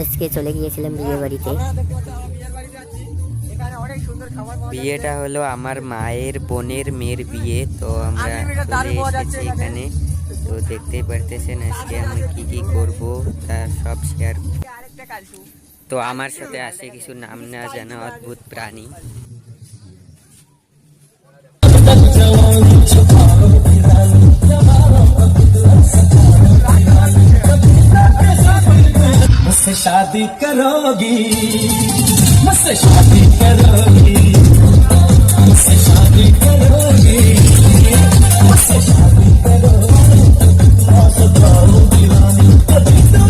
আজকে চলে গিয়েছিলাম বিয়ে বাড়িতে। বিয়েটা হলো আমার মায়ের বোনের মেয়ের বিয়ে, তো আমরা চলে এসেছি এখানে। তো দেখতেই পারতেছেন আজকে আমি কি কি করব তা সব শেয়ার। তো আমার সাথে আছে কিছু নাম না জানা অদ্ভুত প্রাণী। मुझसे शादी करोगी, मुझसे शादी करोगी, मुझसे शादी करोगी, मुझसे शादी करोगी, दीवानी कभी तो